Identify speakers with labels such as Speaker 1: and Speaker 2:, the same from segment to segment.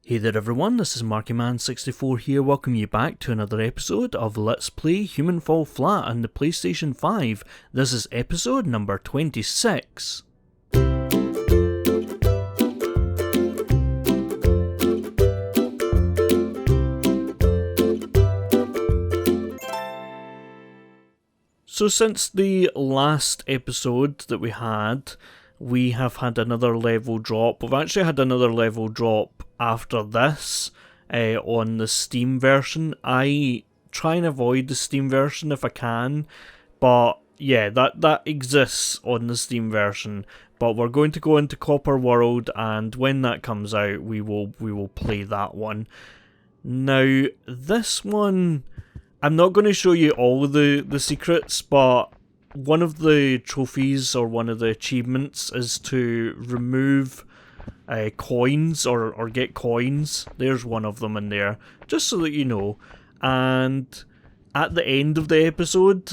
Speaker 1: Hey there everyone, this is MarkyMan64 here, welcome you back to another episode of Let's Play Human Fall Flat on the PlayStation 5. This is episode number 26. So since the last episode that we have had another level drop. We've actually had another level drop after this on the Steam version. I try and avoid the Steam version if I can, but yeah, that exists on the Steam version. But we're going to go into Copper World, and when that comes out, we will play that one. Now, this one, I'm not going to show you all the secrets, but one of the trophies or one of the achievements is to remove coins or get coins. There's one of them in there, just so that you know. And at the end of the episode,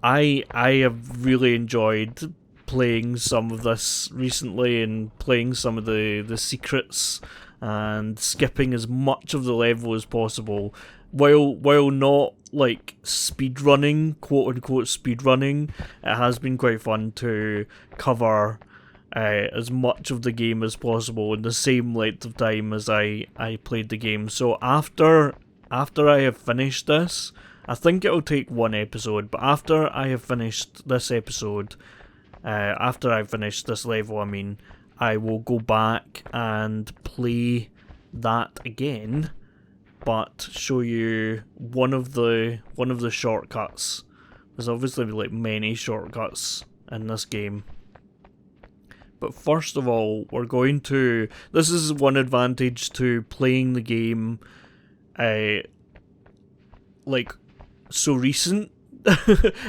Speaker 1: I have really enjoyed playing some of this recently and playing some of the secrets and skipping as much of the level as possible while not like speedrunning, quote unquote speedrunning. It has been quite fun to cover as much of the game as possible in the same length of time as I played the game. So after I have finished this, I think it'll take one episode, but after I have finished this episode, after I've finished this level, I will go back and play that again, but show you one of the shortcuts. There's obviously like many shortcuts in this game. But first of all, we're going to... This is one advantage to playing the game like so recent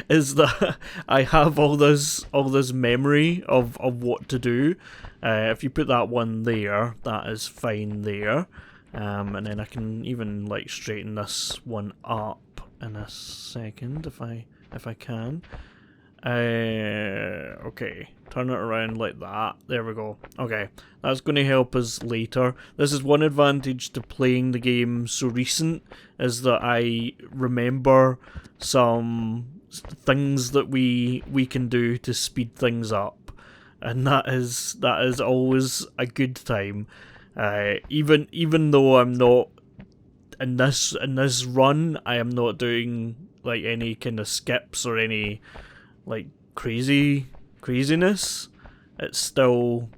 Speaker 1: is that I have all this memory of what to do. If you put that one there, that is fine there. And then I can even like straighten this one up in a second if I can. Okay, turn it around like that. There we go. Okay, that's going to help us later. This is one advantage to playing the game so recent, is that I remember some things that we can do to speed things up, and that is always a good time. Even though I'm not in this run, I am not doing like any kind of skips or any like craziness. It still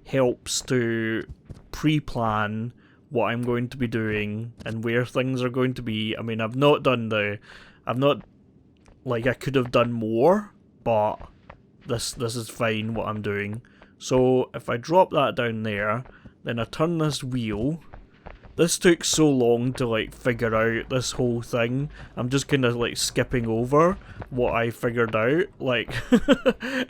Speaker 1: helps to pre-plan what I'm going to be doing and where things are going to be. I mean, I could have done more, but this is fine what I'm doing. So if I drop that down there, then I turn this wheel. This took so long to like figure out this whole thing. I'm just kind of like skipping over what I figured out. Like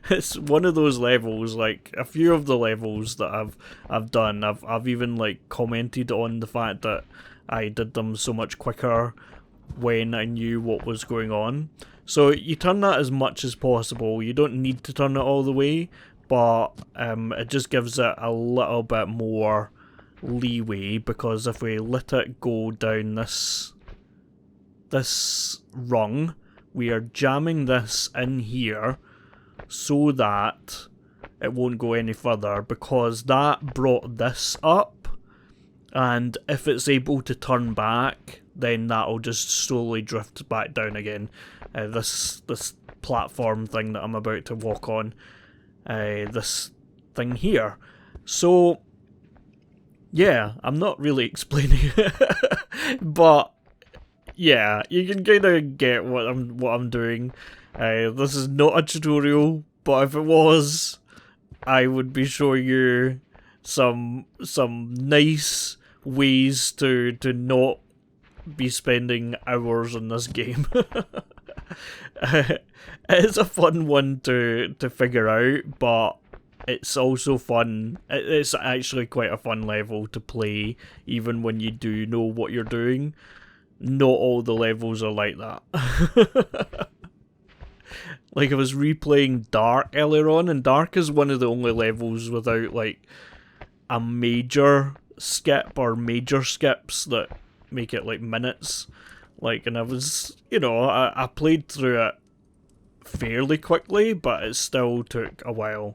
Speaker 1: it's one of those levels, like a few of the levels that I've done. I've even like commented on the fact that I did them so much quicker when I knew what was going on. So you turn that as much as possible. You don't need to turn it all the way, but it just gives it a little bit more leeway, because if we let it go down this rung, we are jamming this in here so that it won't go any further, because that brought this up, and if it's able to turn back, then that'll just slowly drift back down again. This platform thing that I'm about to walk on, this thing here. So yeah, I'm not really explaining it, but yeah, you can kind of get what I'm doing. This is not a tutorial, but if it was, I would be showing you some nice ways to not be spending hours on this game. It's a fun one to figure out, but it's also fun. It's actually quite a fun level to play, even when you do know what you're doing. Not all the levels are like that. Like, I was replaying Dark earlier on, and Dark is one of the only levels without like a major skip or major skips that make it like minutes. Like, and I was, you know, I played through it fairly quickly, but it still took a while.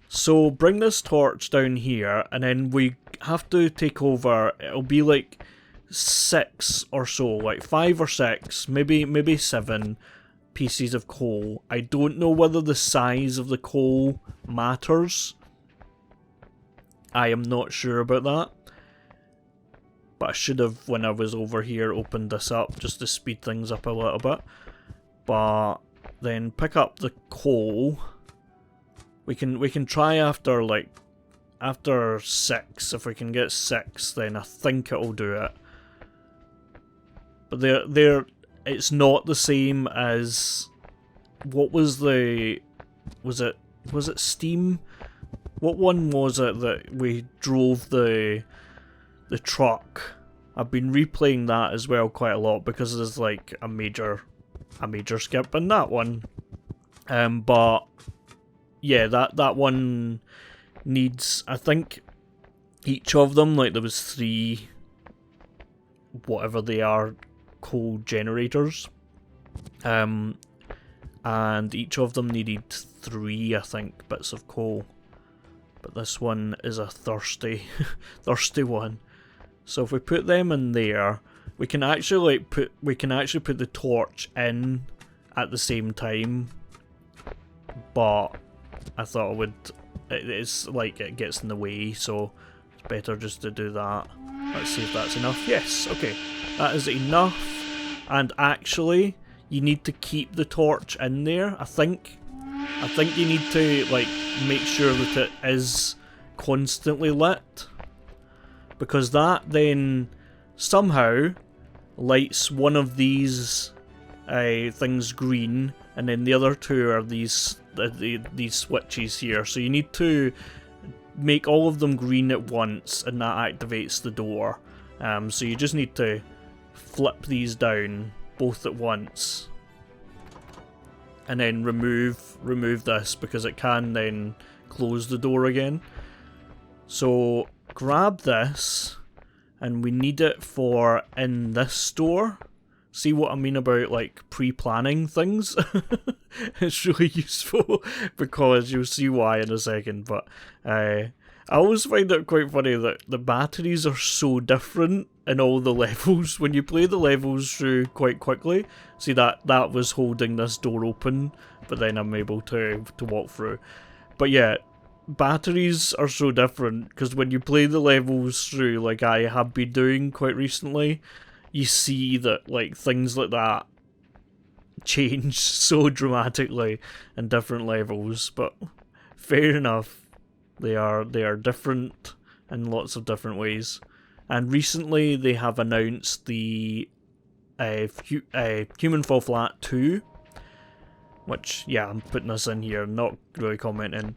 Speaker 1: So bring this torch down here, and then we have to take over. It'll be like 6 or so, like 5 or 6, maybe 7 pieces of coal. I don't know whether the size of the coal matters. I am not sure about that. But I should have, when I was over here, opened this up just to speed things up a little bit. But then pick up the coal. We can try after after 6. If we can get 6, then I think it'll do it. But it's not the same as what was the was it Steam? What one was it that we drove the truck? I've been replaying that as well quite a lot because there's like a major skip in that one. But yeah, that one needs, I think each of them, like there was 3 whatever they are, coal generators. And each of them needed 3, I think, bits of coal. But this one is a thirsty one. So if we put them in there, we can actually put the torch in at the same time. But I thought it's like it gets in the way, so it's better just to do that. Let's see if that's enough. Yes, okay. That is enough. And actually, you need to keep the torch in there, I think. I think you need to like make sure that it is constantly lit, because that then somehow lights one of these things green, and then the other 2 are these switches here. So you need to make all of them green at once, and that activates the door. So you just need to flip these down both at once, and then remove this, because it can then close the door again. So grab this, and we need it for in this store. See what I mean about like pre-planning things? It's really useful, because you'll see why in a second. But I always find it quite funny that the batteries are so different in all the levels. When you play the levels through quite quickly, see that was holding this door open, but then I'm able to walk through. But yeah, batteries are so different, because when you play the levels through, like I have been doing quite recently, you see that like things like that change so dramatically in different levels. But fair enough, they are different in lots of different ways. And recently they have announced the Human Fall Flat 2, which, yeah, I'm putting this in here, not really commenting.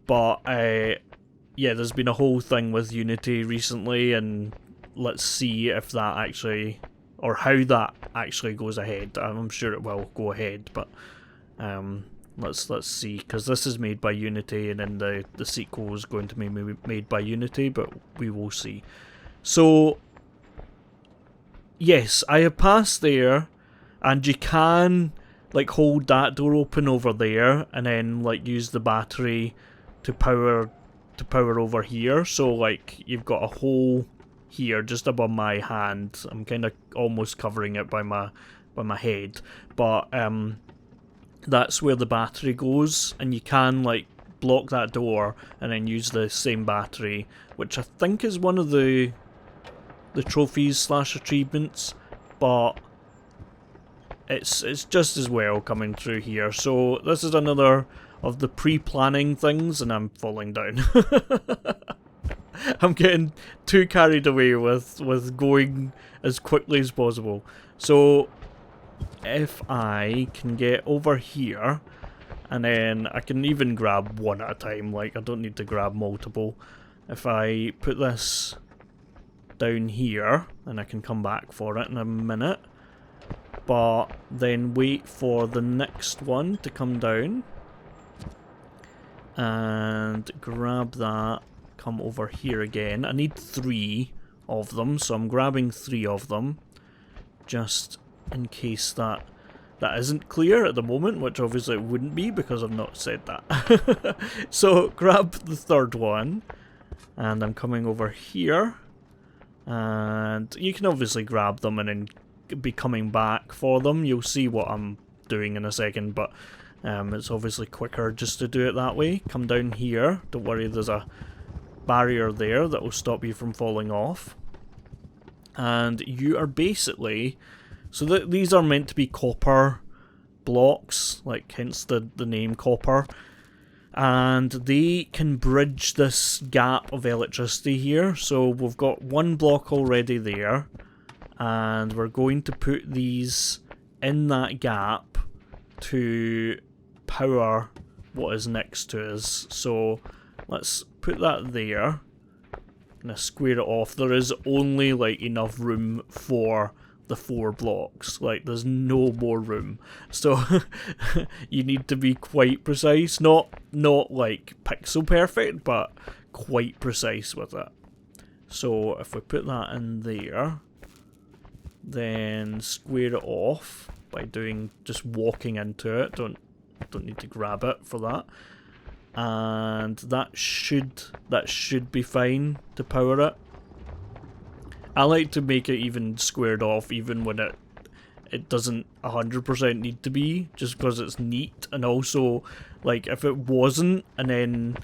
Speaker 1: But yeah, there's been a whole thing with Unity recently, and let's see if that actually, or how that actually goes ahead. I'm sure it will go ahead, but let's see, because this is made by Unity, and then the sequel is going to be made by Unity, but we will see. So yes, I have passed there, and you can like hold that door open over there, and then like use the battery to power over here. So like you've got a hole here just above my hand. I'm kind of almost covering it by my head, but that's where the battery goes, and you can like block that door and then use the same battery, which I think is one of the trophies / achievements, but it's just as well coming through here. So this is another of the pre-planning things, and I'm falling down. I'm getting too carried away with going as quickly as possible. So if I can get over here, and then I can even grab one at a time, like I don't need to grab multiple. If I put this down here, and I can come back for it in a minute, but then wait for the next one to come down and grab that, come over here again. I need 3 of them, so I'm grabbing 3 of them, just in case that isn't clear at the moment, which obviously it wouldn't be because I've not said that. So grab the 3rd one, and I'm coming over here, and you can obviously grab them and then be coming back for them. You'll see what I'm doing in a second, but it's obviously quicker just to do it that way. Come down here, don't worry, there's a barrier there that will stop you from falling off, and you are basically, so these are meant to be copper blocks, like hence the name copper, and they can bridge this gap of electricity here. So we've got 1 block already there, and we're going to put these in that gap to power what is next to us. So let's put that there. I'm gonna square it off. There is only like enough room for the 4 blocks, like there's no more room, so you need to be quite precise, not like pixel perfect, but quite precise with it. So if we put that in there, then square it off by doing just walking into it, don't need to grab it for that, and that should be fine to power it. I like to make it even squared off even when it doesn't 100% need to be, just because it's neat. And also, like, if it wasn't, and then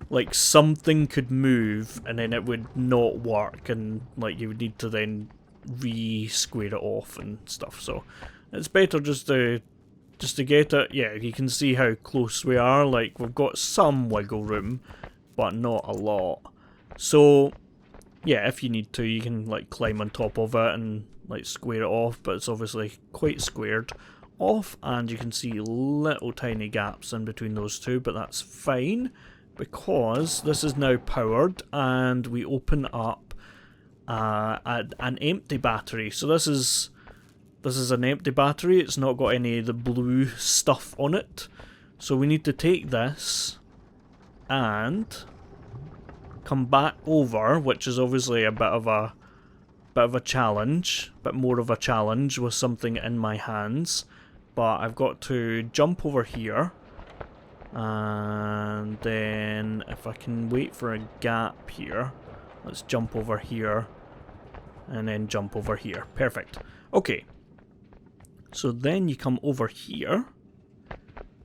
Speaker 1: like something could move and then it would not work, and like you would need to then re-square it off and stuff. So it's better just to get it. Yeah, you can see how close we are. Like, we've got some wiggle room, but not a lot. So yeah, if you need to, you can like climb on top of it and like square it off, but it's obviously quite squared off, and you can see little tiny gaps in between those two, but that's fine because this is now powered, and we open up an empty battery. So this is an empty battery. It's not got any of the blue stuff on it, so we need to take this and come back over, which is obviously a bit of a challenge, but more of a challenge with something in my hands. But I've got to jump over here, and then if I can wait for a gap here, let's jump over here and then jump over here. Perfect. Okay, so then you come over here,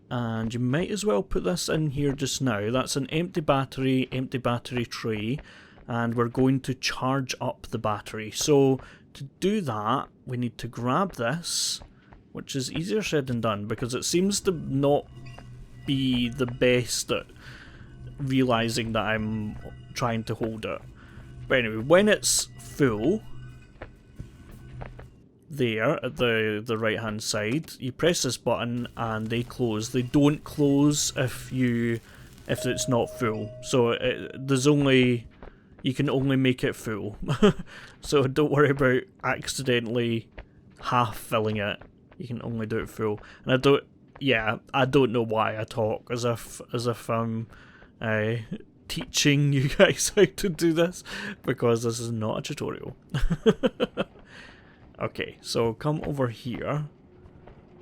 Speaker 1: and you might as well put this in here just now. That's an empty battery tray, and we're going to charge up the battery. So to do that, we need to grab this, which is easier said than done because it seems to not be the best at realizing that I'm trying to hold it. But anyway, when it's full, there at the right hand side, you press this button and they close. They don't close if it's not full. So you can only make it full. So don't worry about accidentally half filling it. You can only do it full. And I don't know why I talk as if I'm teaching you guys how to do this, because this is not a tutorial. Okay, so come over here.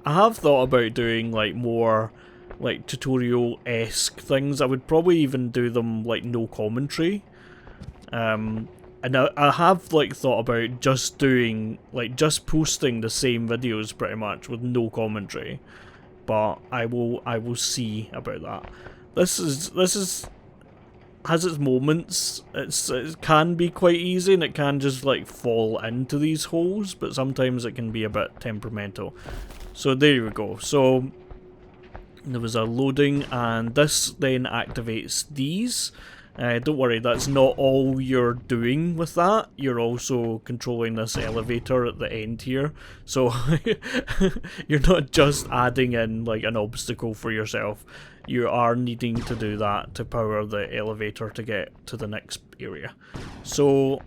Speaker 1: I have thought about doing like more like tutorial-esque things. I would probably even do them like no commentary. And I have like thought about just doing like just posting the same videos pretty much with no commentary. But I will see about that. This has its moments. It can be quite easy, and it can just like fall into these holes, but sometimes it can be a bit temperamental. So there we go. So there was a loading, and this then activates these. Don't worry, that's not all you're doing with that. You're also controlling this elevator at the end here. So you're not just adding in like an obstacle for yourself. You are needing to do that to power the elevator to get to the next area. So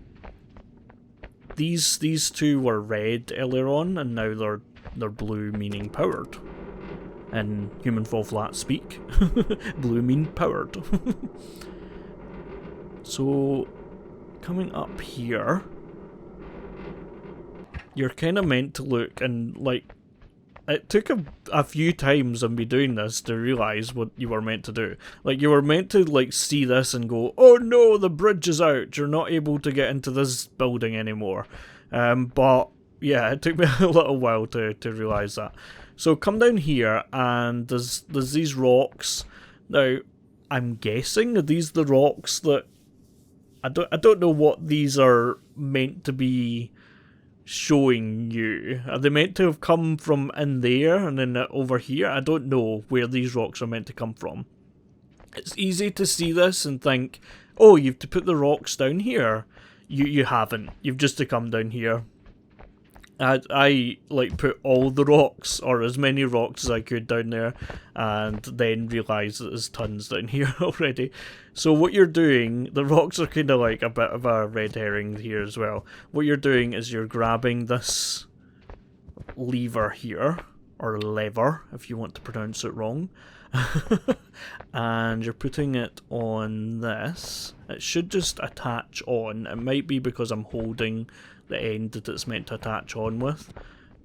Speaker 1: these two were red earlier on, and now they're blue, meaning powered. In Human Fall Flat speak, blue mean powered. So, coming up here, you're kind of meant to look and, like, it took a few times of me doing this to realise what you were meant to do. Like, you were meant to, like, see this and go, oh no, the bridge is out, you're not able to get into this building anymore. But, yeah, it took me a little while to realise that. So, come down here, and there's these rocks. Now, I'm guessing, are these the rocks that... I don't know what these are meant to be showing you. Are they meant to have come from in there and then over here? I don't know where these rocks are meant to come from. It's easy to see this and think, oh, you have to put the rocks down here. You haven't. You've just to come down here. I like put all the rocks, or as many rocks as I could down there, and then realise that there's tons down here already. So what you're doing, the rocks are kind of like a bit of a red herring here as well. What you're doing is you're grabbing this lever here, or lever if you want to pronounce it wrong, and you're putting it on this. It should just attach on. It might be because I'm holding the end that it's meant to attach on with,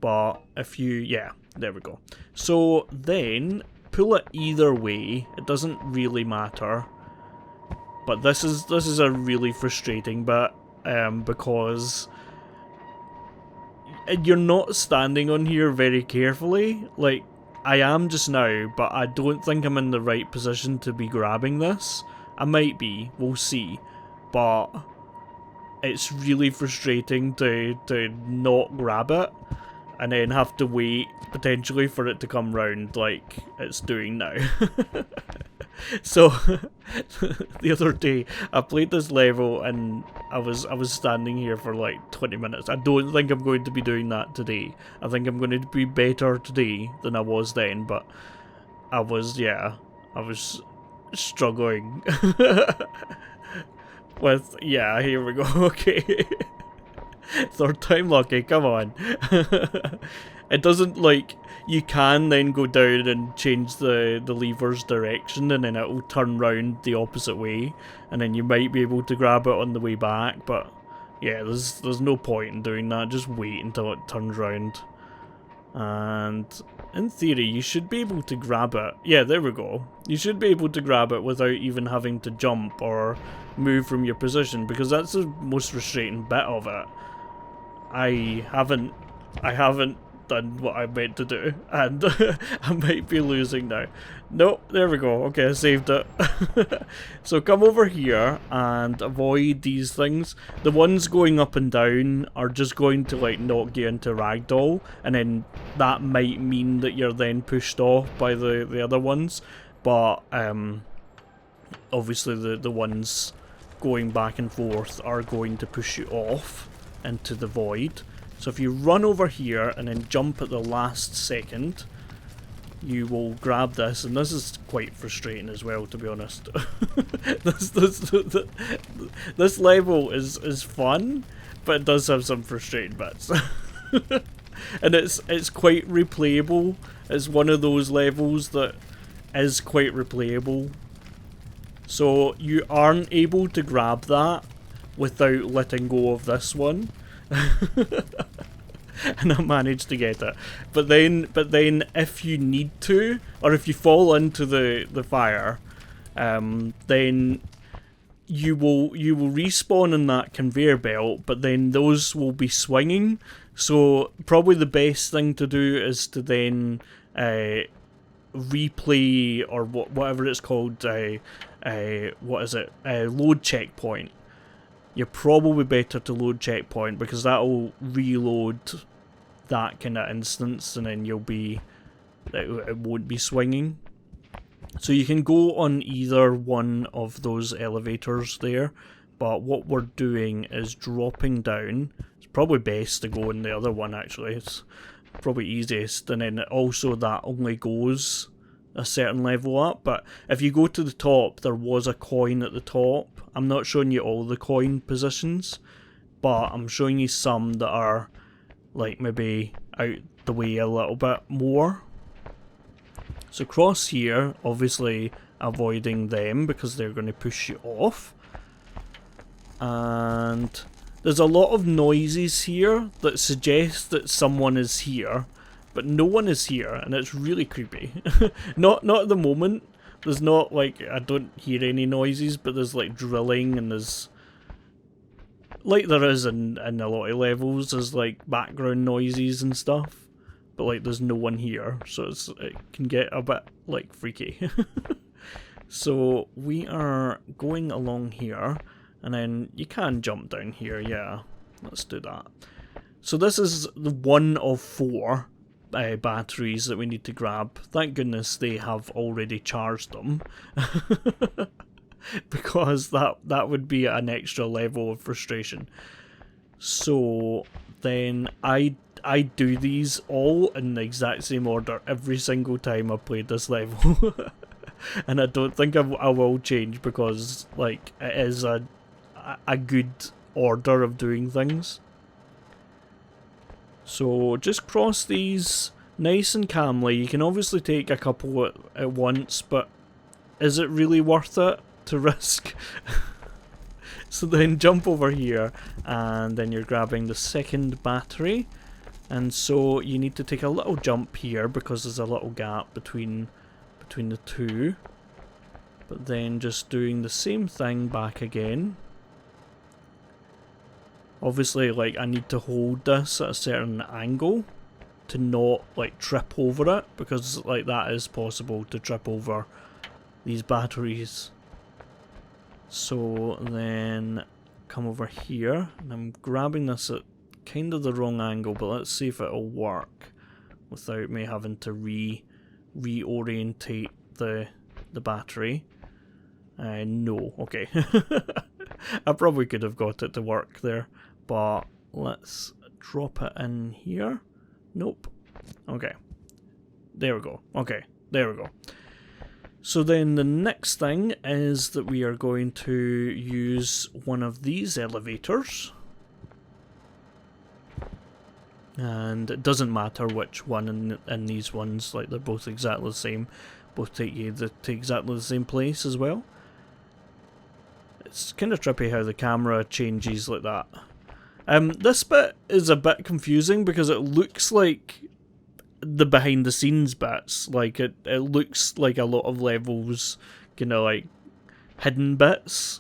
Speaker 1: but if you, yeah, there we go. So then pull it either way, it doesn't really matter, but this is a really frustrating bit, because you're not standing on here very carefully. Like, I am just now, but I don't think I'm in the right position to be grabbing this. I might be, we'll see, but it's really frustrating to not grab it and then have to wait potentially for it to come round like it's doing now. So the other day I played this level and I was standing here for like 20 minutes. I don't think I'm going to be doing that today. I think I'm going to be better today than I was then, but I was struggling. With, yeah, here we go, okay. Third time lucky, come on. It doesn't, like, you can then go down and change the lever's direction and then it'll turn round the opposite way, and then you might be able to grab it on the way back, but yeah, there's no point in doing that. Just wait until it turns round. And in theory, you should be able to grab it. Yeah, there we go. You should be able to grab it without even having to jump or move from your position, because that's the most frustrating bit of it. I haven't done what I meant to do, and I might be losing now. Nope, there we go. Okay, I saved it. So come over here and avoid these things. The ones going up and down are just going to like knock you into ragdoll, and then that might mean that you're then pushed off by the other ones. But obviously the ones going back and forth are going to push you off into the void. So if you run over here and then jump at the last second, you will grab this, and this is quite frustrating as well, to be honest. This level is fun, but it does have some frustrating bits. And it's quite replayable. It's one of those levels that is quite replayable. So you aren't able to grab that without letting go of this one. And I managed to get it. But then if you need to, or if you fall into the fire, then you will respawn in that conveyor belt, but then those will be swinging. So probably the best thing to do is to then replay, or whatever it's called, what is it? Load checkpoint. You're probably better to load checkpoint, because that'll reload that kind of instance, and then it won't be swinging. So you can go on either one of those elevators there, but what we're doing is dropping down. It's probably best to go in the other one, actually. It's probably easiest, and then also that only goes a certain level up. But if you go to the top, there was a coin at the top. I'm not showing you all the coin positions, but I'm showing you some that are like maybe out the way a little bit more. So cross here, obviously avoiding them because they're going to push you off. and there's a lot of noises here that suggest that someone is here, but no one is here, and it's really creepy. Not at the moment. There's not, like, I don't hear any noises, but there's like drilling, and there's, like there is in a lot of levels, there's like background noises and stuff, but like there's no one here, so it can get a bit like freaky. So we are going along here, and then you can jump down here. Yeah, let's do that. So this is the one of 4 batteries that we need to grab. Thank goodness they have already charged them. Because that would be an extra level of frustration. So then I do these all in the exact same order every single time I played this level. And I don't think I will change, because like it is a good order of doing things. So just cross these nice and calmly. You can obviously take a couple at once, but is it really worth it to risk? So then jump over here, and then you're grabbing the second battery, and so you need to take a little jump here because there's a little gap between the two, but then just doing the same thing back again. Obviously, like, I need to hold this at a certain angle to not like trip over it, because like that is possible to trip over these batteries. So then come over here, and I'm grabbing this at kind of the wrong angle, but let's see if it'll work without me having to reorientate the battery. No, okay. I probably could have got it to work there, but let's drop it in here. Nope. Okay. There we go. Okay, there we go. So then the next thing is that we are going to use one of these elevators. And it doesn't matter which one in these ones, like they're both exactly the same. Both take you to exactly the same place as well. It's kind of trippy how the camera changes like that. This bit is a bit confusing because it looks like the behind the scenes bits. Like it looks like a lot of levels, kind of like hidden bits.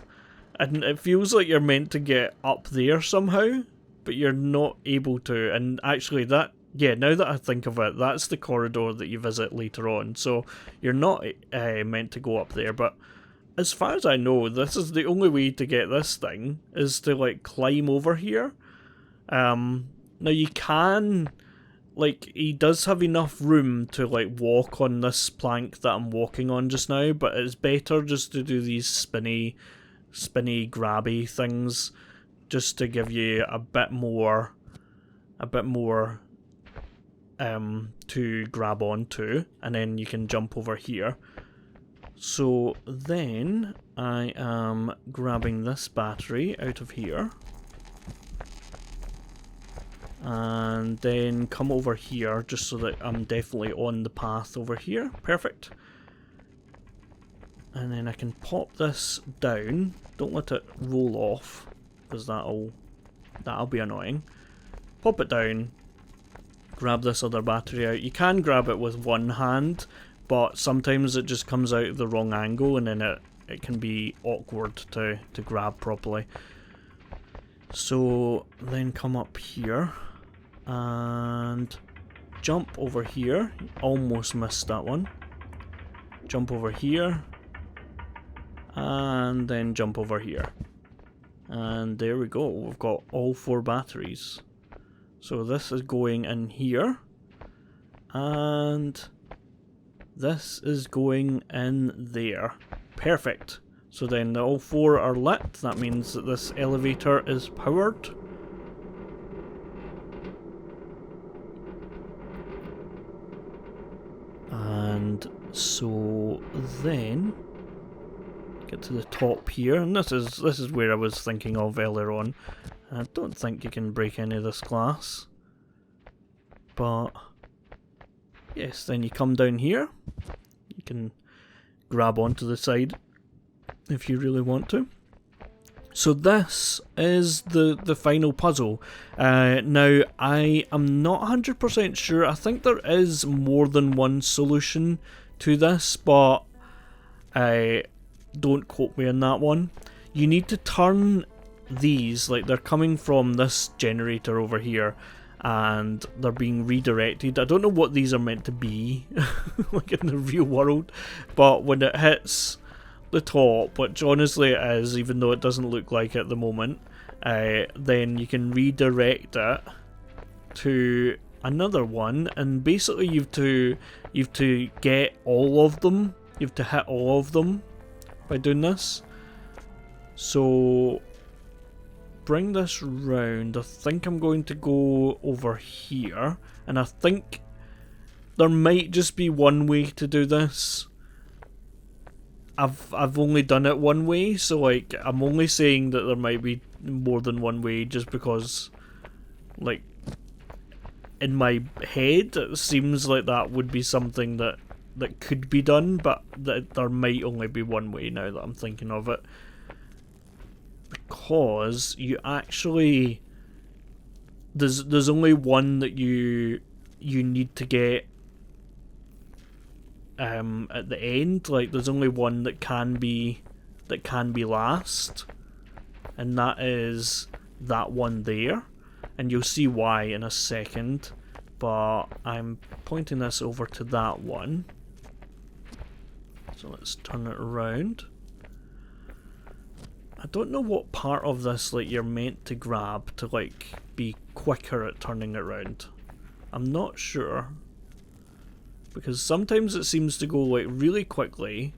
Speaker 1: And it feels like you're meant to get up there somehow, but you're not able to. And actually that, yeah, now that I think of it, that's the corridor that you visit later on. So you're not meant to go up there, but as far as I know, this is the only way to get this thing, is to like climb over here. Now you can, like, he does have enough room to like walk on this plank that I'm walking on just now, but it's better just to do these spinny grabby things, just to give you a bit more to grab onto, and then you can jump over here. So then I am grabbing this battery out of here, and then come over here just so that I'm definitely on the path over here. Perfect. And then I can pop this down. Don't let it roll off, because that'll be annoying. Pop it down, grab this other battery out. You can grab it with one hand, but sometimes it just comes out the wrong angle, and then it can be awkward to grab properly. So then come up here and jump over here. Almost missed that one. Jump over here, and then jump over here. And there we go, we've got all 4 batteries. So this is going in here, and this is going in there. Perfect. So then all 4 are lit. That means that this elevator is powered. And so then get to the top here, and this is where I was thinking of earlier on. I don't think you can break any of this glass, but yes, then you come down here. You can grab onto the side if you really want to. So this is the final puzzle. Now, I am not 100% sure. I think there is more than one solution to this, but don't quote me on that one. You need to turn these, like they're coming from this generator over here, and they're being redirected. I don't know what these are meant to be, like in the real world, but when it hits the top, which honestly it is, even though it doesn't look like it at the moment, then you can redirect it to another one, and basically you've to get all of them. You have to hit all of them by doing this. So bring this round. I think I'm going to go over here, and I think there might just be one way to do this. I've only done it one way, so like I'm only saying that there might be more than one way just because, like, in my head it seems like that would be something that could be done, but that there might only be one way now that I'm thinking of it, because you actually there's only one that you need to get at the end. Like there's only one that can be last, and that is that one there, and you'll see why in a second, but I'm pointing this over to that one. So let's turn it around. I don't know what part of this like you're meant to grab to like be quicker at turning it around. I'm not sure, because sometimes it seems to go like really quickly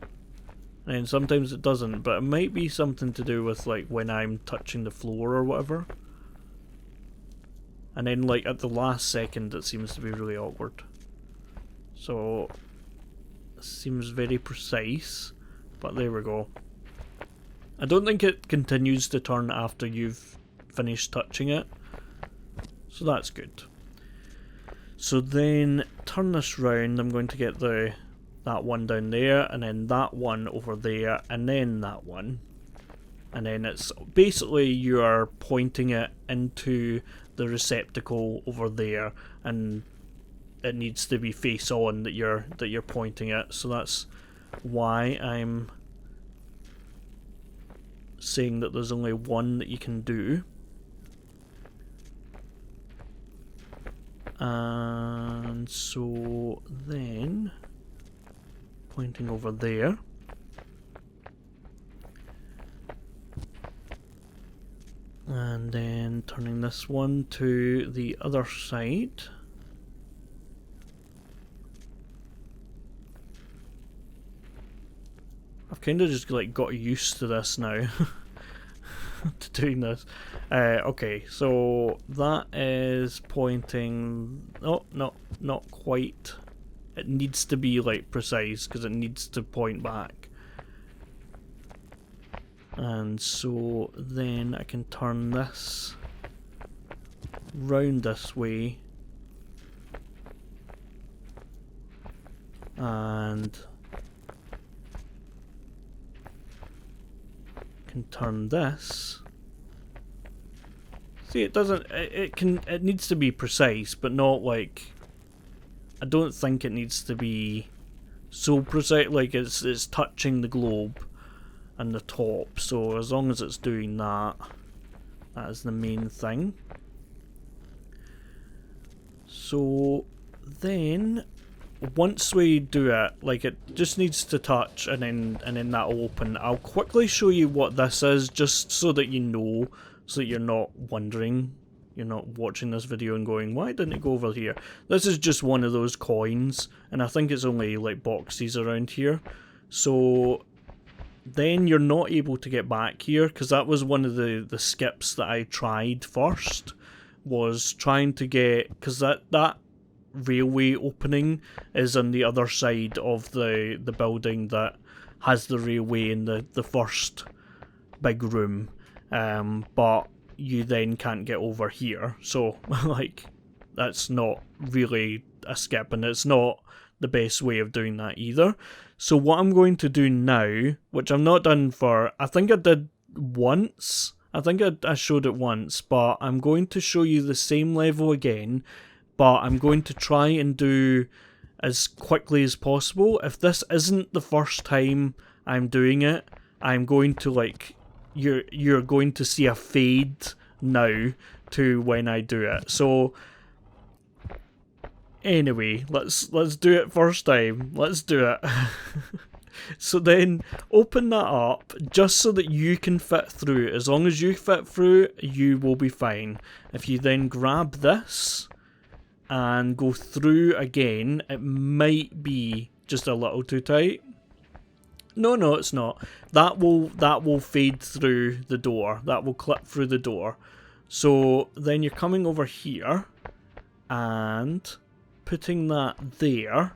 Speaker 1: and sometimes it doesn't, but it might be something to do with like when I'm touching the floor or whatever, and then like at the last second it seems to be really awkward. So it seems very precise, but there we go. I don't think it continues to turn after you've finished touching it, so that's good. So then turn this round. I'm going to get that one down there, and then that one over there, and then that one, and then it's basically you are pointing it into the receptacle over there, and it needs to be face on that you're pointing it. So that's why I'm saying that there's only one that you can do. And so then pointing over there, and then turning this one to the other side. I've kind of just like got used to this now, to doing this. Okay, so that is pointing. Oh, no, not quite. It needs to be like precise because it needs to point back. And so then I can turn this round this way, and can turn this. See, it doesn't. It needs to be precise, but not like. I don't think it needs to be so precise. Like it's touching the globe and the top. So as long as it's doing that, that is the main thing. So then, once we do it, like it just needs to touch, and then that'll open. I'll quickly show you what this is, just so that you know, so that you're not wondering, you're not watching this video and going, why didn't it go over here? This is just one of those coins, and I think it's only like boxes around here. So then you're not able to get back here, because that was one of the skips that I tried first, was trying to get, because that railway opening is on the other side of the building that has the railway in the first big room, but you then can't get over here, so like that's not really a skip, and it's not the best way of doing that either. So what I'm going to do now, which I've not done for, I think I did once. I think I showed it once, but I'm going to show you the same level again, but I'm going to try and do as quickly as possible. If this isn't the first time I'm doing it, I'm going to like, you're going to see a fade now to when I do it. So anyway, let's do it first time. Let's do it. So then open that up just so that you can fit through. As long as you fit through, you will be fine. If you then grab this and go through again, it might be just a little too tight. No, it's not. That will fade through the door. That will clip through the door. So then you're coming over here and putting that there,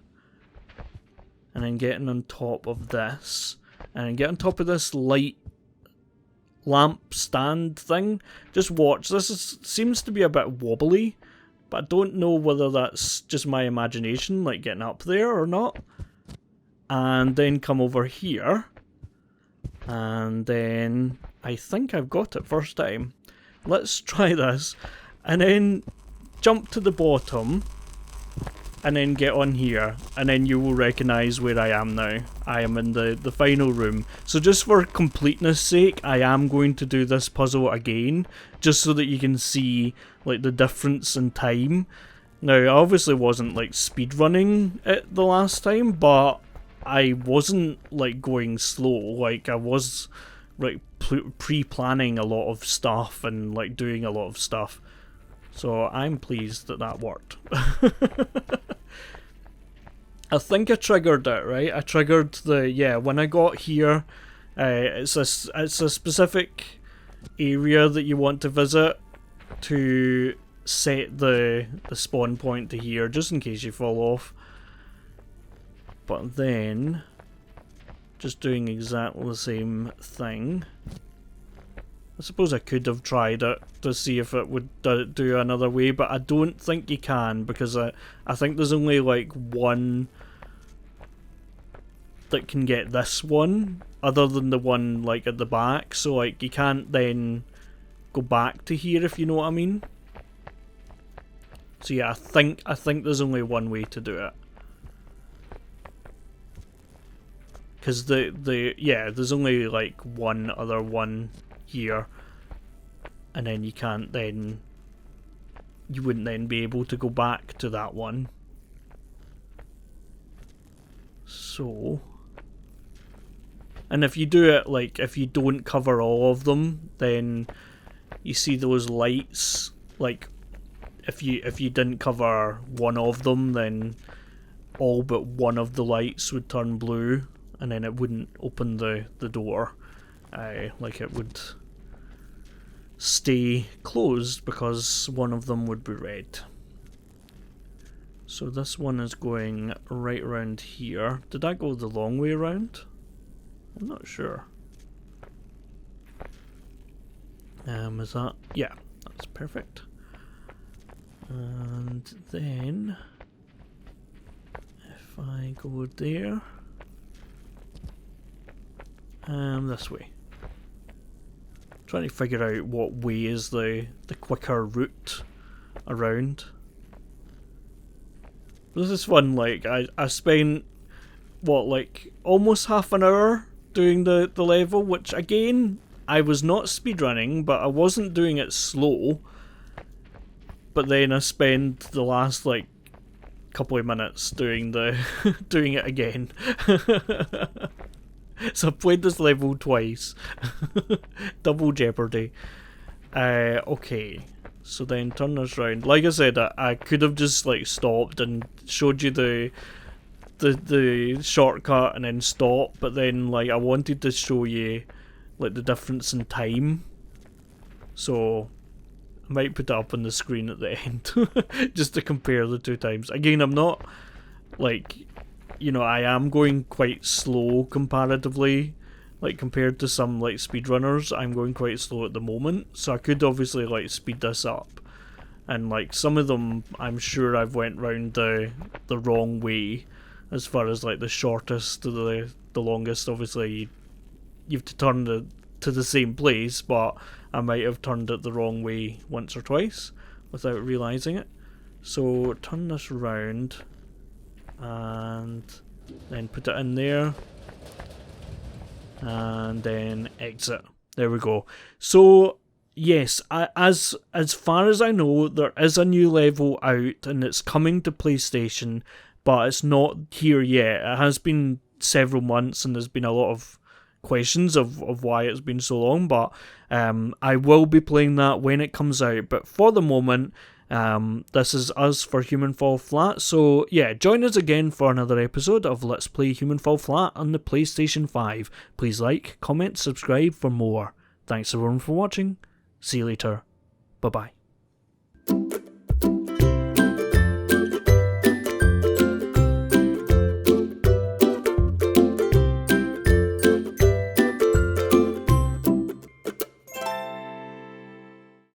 Speaker 1: and then getting on top of this, and then get on top of this light lamp stand thing. Just watch. This seems to be a bit wobbly, but I don't know whether that's just my imagination, like getting up there or not. And then come over here, and then I think I've got it first time. Let's try this, and then jump to the bottom, and then get on here, and then you will recognise where I am now. I am in the final room. So just for completeness sake, I am going to do this puzzle again, just so that you can see like the difference in time. Now, I obviously wasn't like speedrunning it the last time, but I wasn't like going slow. Like I was like pre-planning a lot of stuff and like doing a lot of stuff. So I'm pleased that worked. I think I triggered it, right? I triggered when I got here, it's a specific area that you want to visit to set the spawn point to here, just in case you fall off. But then, just doing exactly the same thing. I suppose I could have tried it to see if it would do another way, but I don't think you can, because I think there's only like one that can get this one, other than the one like at the back, so like you can't then go back to here, if you know what I mean. So yeah, I think there's only one way to do it. Because there's only like one other one here, and then you wouldn't then be able to go back to that one. So, and if you do it, like if you don't cover all of them, then you see those lights, like if you didn't cover one of them, then all but one of the lights would turn blue, and then it wouldn't open the door. Like it would stay closed because one of them would be red. So this one is going right around here. Did I go the long way around? I'm not sure. Is that? Yeah, that's perfect. And then if I go there, this way. Trying to figure out what way is the quicker route around. This is fun. Like I spent like almost half an hour doing the level, which again I was not speedrunning, but I wasn't doing it slow. But then I spent the last like couple of minutes doing doing it again. So I played this level twice. Double jeopardy. Okay. So then turn this round. Like I said, I could have just like stopped and showed you the shortcut and then stop, but then like I wanted to show you like the difference in time. So I might put it up on the screen at the end just to compare the two times. Again, I'm not like, you know, I am going quite slow comparatively, like compared to some like speedrunners. I'm going quite slow at the moment, so I could obviously like speed this up, and like some of them I'm sure I've went round the wrong way, as far as like the shortest to the longest. Obviously you have to turn to the same place, but I might have turned it the wrong way once or twice without realising it. So turn this round and then put it in there and then exit. There we go. So yes, as far as I know, there is a new level out and it's coming to PlayStation, but it's not here yet. It has been several months and there's been a lot of questions of why it's been so long, but I will be playing that when it comes out. But for the moment, this is us for Human Fall Flat. So yeah, join us again for another episode of Let's Play Human Fall Flat on the PlayStation 5. Please like, comment, subscribe for more. Thanks everyone for watching. See you later. Bye bye.